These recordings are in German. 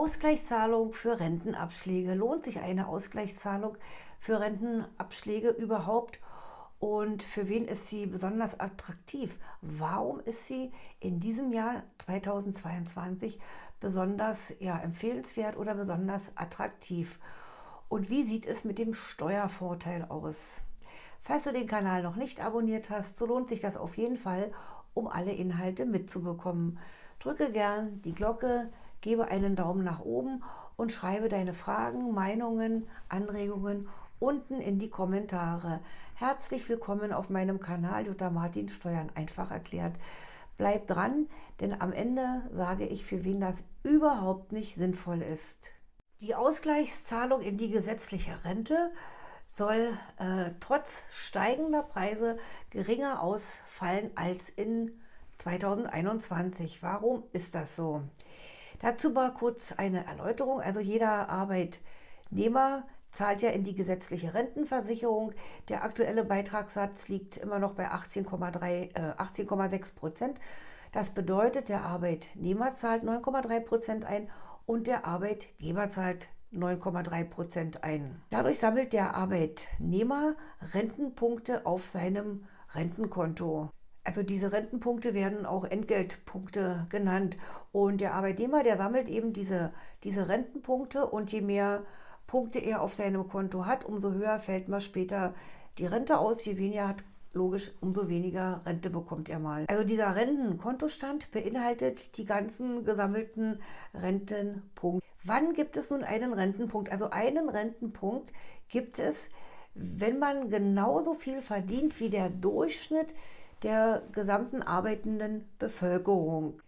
Ausgleichszahlung für Rentenabschläge. Lohnt sich eine Ausgleichszahlung für Rentenabschläge überhaupt? Und für wen ist sie besonders attraktiv? Warum ist sie in diesem Jahr 2022 besonders empfehlenswert oder besonders attraktiv? Und wie sieht es mit dem Steuervorteil aus? Falls du den Kanal noch nicht abonniert hast, so lohnt sich das auf jeden Fall, um alle Inhalte mitzubekommen. Drücke gern die Glocke, gebe einen Daumen nach oben und schreibe deine Fragen, Meinungen, Anregungen unten in die Kommentare. Herzlich willkommen auf meinem Kanal Jutta Martin Steuern einfach erklärt. Bleib dran, denn am Ende sage ich, für wen das überhaupt nicht sinnvoll ist. Die Ausgleichszahlung in die gesetzliche Rente soll trotz steigender Preise geringer ausfallen als in 2021. Warum ist das so? Dazu mal kurz eine Erläuterung. Also jeder Arbeitnehmer zahlt ja in die gesetzliche Rentenversicherung. Der aktuelle Beitragssatz liegt immer noch bei 18,6%. Das bedeutet, der Arbeitnehmer zahlt 9,3% ein und der Arbeitgeber zahlt 9,3% ein. Dadurch sammelt der Arbeitnehmer Rentenpunkte auf seinem Rentenkonto. Also diese Rentenpunkte werden auch Entgeltpunkte genannt. Und der Arbeitnehmer, der sammelt eben diese Rentenpunkte, und je mehr Punkte er auf seinem Konto hat, umso höher fällt mal später die Rente aus. Je weniger er hat, logisch, umso weniger Rente bekommt er mal. Also dieser Rentenkontostand beinhaltet die ganzen gesammelten Rentenpunkte. Wann gibt es nun einen Rentenpunkt? Also einen Rentenpunkt gibt es, wenn man genauso viel verdient wie der Durchschnitt der gesamten arbeitenden Bevölkerung.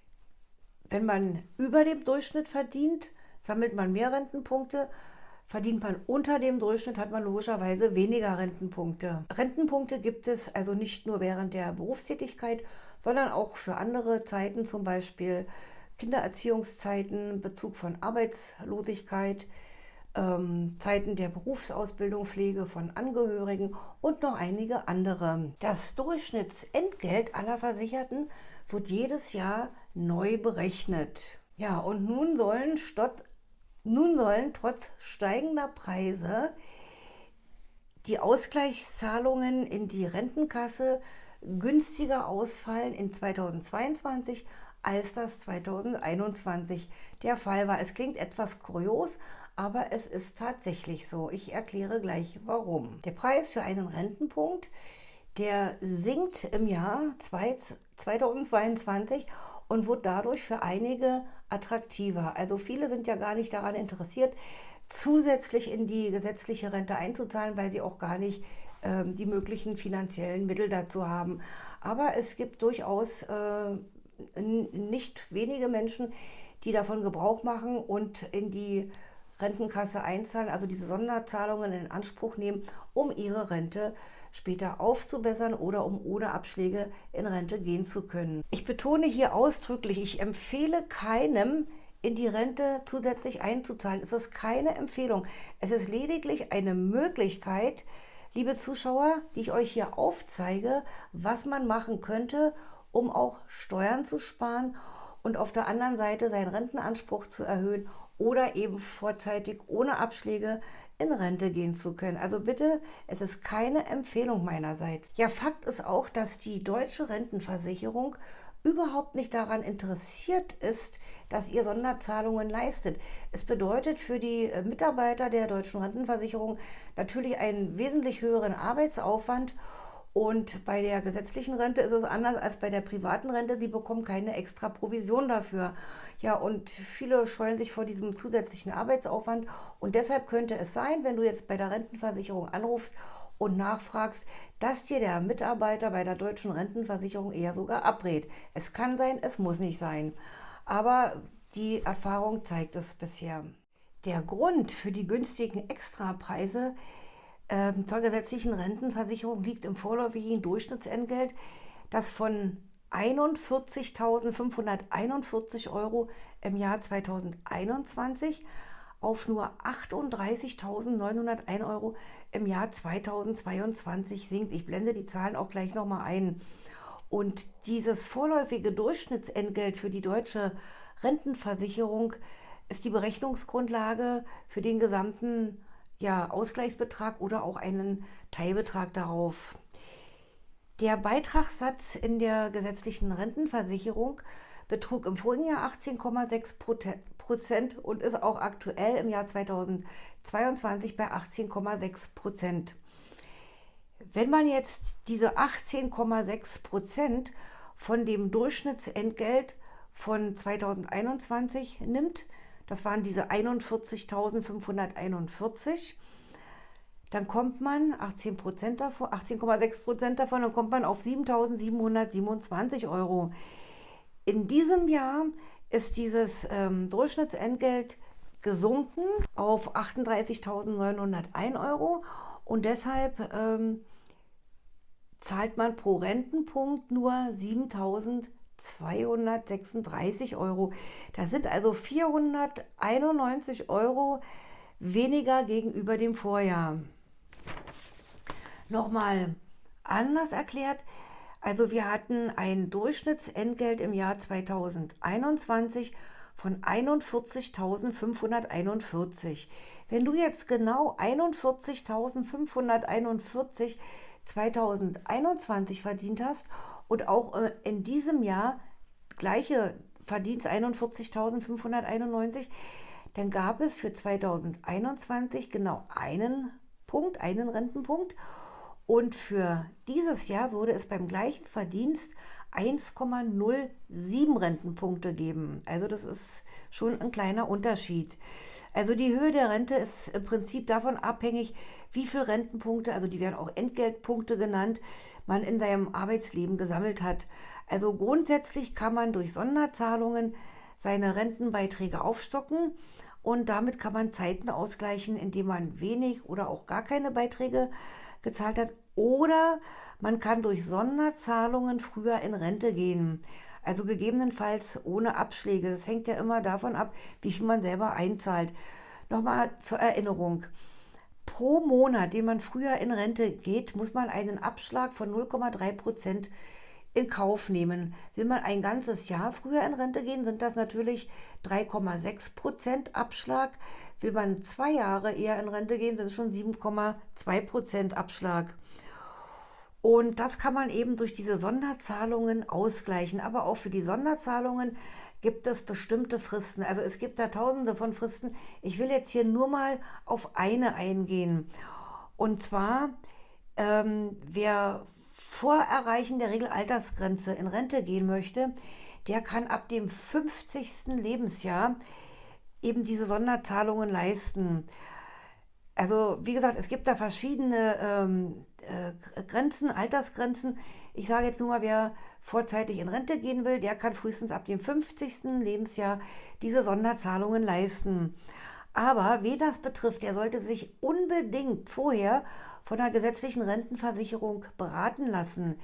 Wenn man über dem Durchschnitt verdient, sammelt man mehr Rentenpunkte. Verdient man unter dem Durchschnitt, hat man logischerweise weniger Rentenpunkte. Rentenpunkte gibt es also nicht nur während der Berufstätigkeit, sondern auch für andere Zeiten, zum Beispiel Kindererziehungszeiten, Bezug von Arbeitslosigkeit, Zeiten der Berufsausbildung, Pflege von Angehörigen und noch einige andere. Das Durchschnittsentgelt aller Versicherten wird jedes Jahr neu berechnet. Ja, und nun sollen trotz steigender Preise die Ausgleichszahlungen in die Rentenkasse günstiger ausfallen in 2022 als das 2021 der Fall war. Es klingt etwas kurios, aber es ist tatsächlich so. Ich erkläre gleich warum. Der Preis für einen Rentenpunkt, der sinkt im Jahr 2022 und wird dadurch für einige attraktiver. Also viele sind ja gar nicht daran interessiert, zusätzlich in die gesetzliche Rente einzuzahlen, weil sie auch gar nicht die möglichen finanziellen Mittel dazu haben. Aber es gibt durchaus nicht wenige Menschen, die davon Gebrauch machen und in die Rentenkasse einzahlen, also diese Sonderzahlungen in Anspruch nehmen, um ihre Rente später aufzubessern oder um ohne Abschläge in Rente gehen zu können. Ich betone hier ausdrücklich, ich empfehle keinem, in die Rente zusätzlich einzuzahlen. Es ist keine Empfehlung. Es ist lediglich eine Möglichkeit, liebe Zuschauer, die ich euch hier aufzeige, was man machen könnte, um auch Steuern zu sparen und auf der anderen Seite seinen Rentenanspruch zu erhöhen oder eben vorzeitig ohne Abschläge in Rente gehen zu können. Also bitte, es ist keine Empfehlung meinerseits. Ja, Fakt ist auch, dass die deutsche Rentenversicherung überhaupt nicht daran interessiert ist, dass ihr Sonderzahlungen leistet. Es bedeutet für die Mitarbeiter der deutschen Rentenversicherung natürlich einen wesentlich höheren Arbeitsaufwand. Und bei der gesetzlichen Rente ist es anders als bei der privaten Rente. Sie bekommen keine extra Provision dafür. Ja, und viele scheuen sich vor diesem zusätzlichen Arbeitsaufwand. Und deshalb könnte es sein, wenn du jetzt bei der Rentenversicherung anrufst und nachfragst, dass dir der Mitarbeiter bei der deutschen Rentenversicherung eher sogar abrät. Es kann sein, es muss nicht sein. Aber die Erfahrung zeigt es bisher. Der Grund für die günstigen Extrapreise zur gesetzlichen Rentenversicherung liegt im vorläufigen Durchschnittsentgelt, das von 41.541 Euro im Jahr 2021 auf nur 38.901 Euro im Jahr 2022 sinkt. Ich blende die Zahlen auch gleich nochmal ein. Und dieses vorläufige Durchschnittsentgelt für die deutsche Rentenversicherung ist die Berechnungsgrundlage für den gesamten, ja, Ausgleichsbetrag oder auch einen Teilbetrag darauf. Der Beitragssatz in der gesetzlichen Rentenversicherung betrug im vorigen Jahr 18,6% und ist auch aktuell im Jahr 2022 bei 18,6%. Wenn man jetzt diese 18,6% von dem Durchschnittsentgelt von 2021 nimmt, das waren diese 41.541, dann kommt man 18% davon, 18,6% davon, dann kommt man auf 7.727 Euro. In diesem Jahr ist dieses Durchschnittsentgelt gesunken auf 38.901 Euro und deshalb zahlt man pro Rentenpunkt nur 7.236 Euro. Das sind also 491 Euro weniger gegenüber dem Vorjahr. Nochmal anders erklärt, also wir hatten ein Durchschnittsentgelt im Jahr 2021 von 41.541. Wenn du jetzt genau 41.541 2021 verdient hast und auch in diesem Jahr gleiche Verdienst 41.591, dann gab es für 2021 genau einen Punkt, einen Rentenpunkt. Und für dieses Jahr würde es beim gleichen Verdienst 1,07 Rentenpunkte geben. Also das ist schon ein kleiner Unterschied. Also die Höhe der Rente ist im Prinzip davon abhängig, wie viele Rentenpunkte, also die werden auch Entgeltpunkte genannt, man in seinem Arbeitsleben gesammelt hat. Also grundsätzlich kann man durch Sonderzahlungen seine Rentenbeiträge aufstocken und damit kann man Zeiten ausgleichen, indem man wenig oder auch gar keine Beiträge gezahlt hat, oder man kann durch Sonderzahlungen früher in Rente gehen. Also gegebenenfalls ohne Abschläge. Das hängt ja immer davon ab, wie viel man selber einzahlt. Nochmal zur Erinnerung. Pro Monat, den man früher in Rente geht, muss man einen Abschlag von 0,3% in Kauf nehmen. Will man ein ganzes Jahr früher in Rente gehen, sind das natürlich 3,6% Abschlag. Will man 2 Jahre eher in Rente gehen, sind es schon 7,2% Abschlag. Und das kann man eben durch diese Sonderzahlungen ausgleichen. Aber auch für die Sonderzahlungen gibt es bestimmte Fristen. Also es gibt da tausende von Fristen. Ich will jetzt hier nur mal auf eine eingehen. Und zwar, wer vor Erreichen der Regelaltersgrenze in Rente gehen möchte, der kann ab dem 50. Lebensjahr eben diese Sonderzahlungen leisten. Also wie gesagt, es gibt da verschiedene Grenzen, Altersgrenzen. Ich sage jetzt nur mal, wer vorzeitig in Rente gehen will, der kann frühestens ab dem 50. Lebensjahr diese Sonderzahlungen leisten. Aber wen das betrifft, der sollte sich unbedingt vorher von der gesetzlichen Rentenversicherung beraten lassen.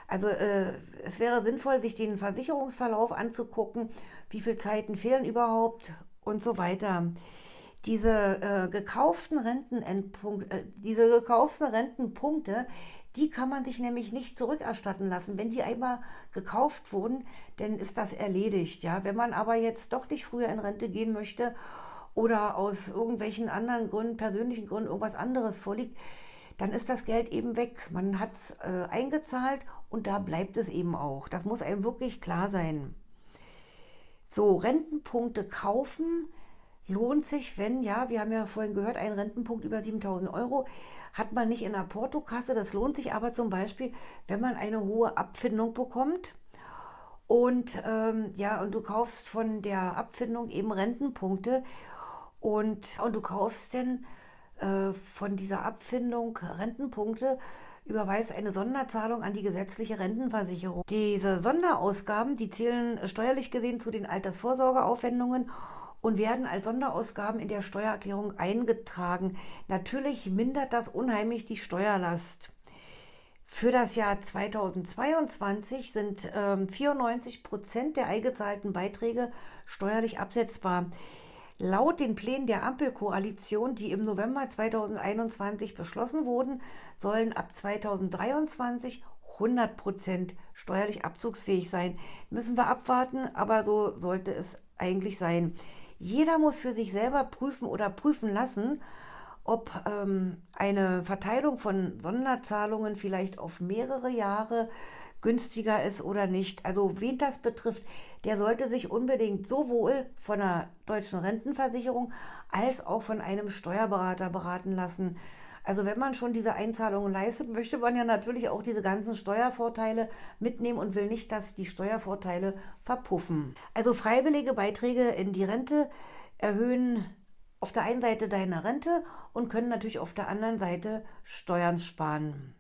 Also es wäre sinnvoll, sich den Versicherungsverlauf anzugucken, wie viele Zeiten fehlen überhaupt und so weiter. Diese gekauften Rentenpunkte, die kann man sich nämlich nicht zurückerstatten lassen. Wenn die einmal gekauft wurden, dann ist das erledigt. Ja? Wenn man aber jetzt doch nicht früher in Rente gehen möchte oder aus irgendwelchen anderen Gründen, persönlichen Gründen, irgendwas anderes vorliegt, dann ist das Geld eben weg. Man hat es eingezahlt und da bleibt es eben auch. Das muss einem wirklich klar sein. So, Rentenpunkte kaufen lohnt sich, wenn, ja, wir haben ja vorhin gehört, ein Rentenpunkt über 7.000 Euro hat man nicht in der Portokasse. Das lohnt sich aber zum Beispiel, wenn man eine hohe Abfindung bekommt. Und ja, und du kaufst von der Abfindung eben Rentenpunkte und du kaufst dann von dieser Abfindung Rentenpunkte, überweist eine Sonderzahlung an die gesetzliche Rentenversicherung. Diese Sonderausgaben, die zählen steuerlich gesehen zu den Altersvorsorgeaufwendungen und werden als Sonderausgaben in der Steuererklärung eingetragen. Natürlich mindert das unheimlich die Steuerlast. Für das Jahr 2022 sind 94% der eingezahlten Beiträge steuerlich absetzbar. Laut den Plänen der Ampelkoalition, die im November 2021 beschlossen wurden, sollen ab 2023 100% steuerlich abzugsfähig sein. Müssen wir abwarten, aber so sollte es eigentlich sein. Jeder muss für sich selber prüfen oder prüfen lassen, ob eine Verteilung von Sonderzahlungen vielleicht auf mehrere Jahre günstiger ist oder nicht. Also wen das betrifft, der sollte sich unbedingt sowohl von der deutschen Rentenversicherung als auch von einem Steuerberater beraten lassen. Also wenn man schon diese Einzahlungen leistet, möchte man ja natürlich auch diese ganzen Steuervorteile mitnehmen und will nicht, dass die Steuervorteile verpuffen. Also freiwillige Beiträge in die Rente erhöhen auf der einen Seite deine Rente und können natürlich auf der anderen Seite Steuern sparen.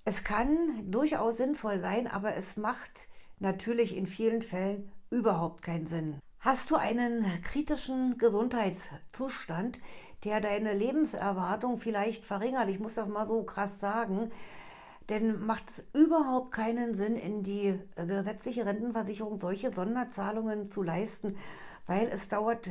Es kann durchaus sinnvoll sein, aber es macht natürlich in vielen Fällen überhaupt keinen Sinn. Hast du einen kritischen Gesundheitszustand, der deine Lebenserwartung vielleicht verringert? Ich muss das mal so krass sagen. Denn macht es überhaupt keinen Sinn, in die gesetzliche Rentenversicherung solche Sonderzahlungen zu leisten, weil es dauert,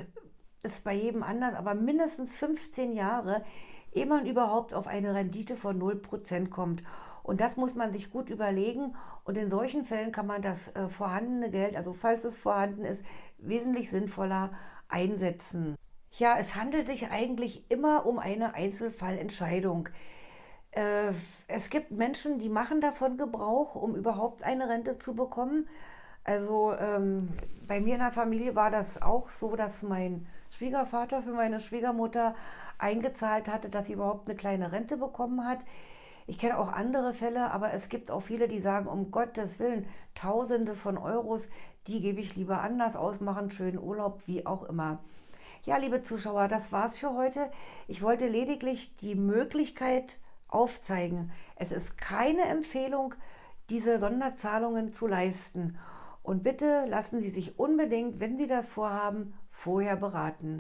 ist bei jedem anders, aber mindestens 15 Jahre, ehe man überhaupt auf eine Rendite von 0% kommt. Und das muss man sich gut überlegen. Und in solchen Fällen kann man das vorhandene Geld, also falls es vorhanden ist, wesentlich sinnvoller einsetzen. Ja, es handelt sich eigentlich immer um eine Einzelfallentscheidung. Es gibt Menschen, die machen davon Gebrauch, um überhaupt eine Rente zu bekommen. Also bei mir in der Familie war das auch so, dass mein Schwiegervater für meine Schwiegermutter eingezahlt hatte, dass sie überhaupt eine kleine Rente bekommen hat. Ich kenne auch andere Fälle, aber es gibt auch viele, die sagen, um Gottes Willen, Tausende von Euros, die gebe ich lieber anders aus, machen schönen Urlaub, wie auch immer. Ja, liebe Zuschauer, das war's für heute. Ich wollte lediglich die Möglichkeit aufzeigen. Es ist keine Empfehlung, diese Sonderzahlungen zu leisten. Und bitte lassen Sie sich unbedingt, wenn Sie das vorhaben, vorher beraten.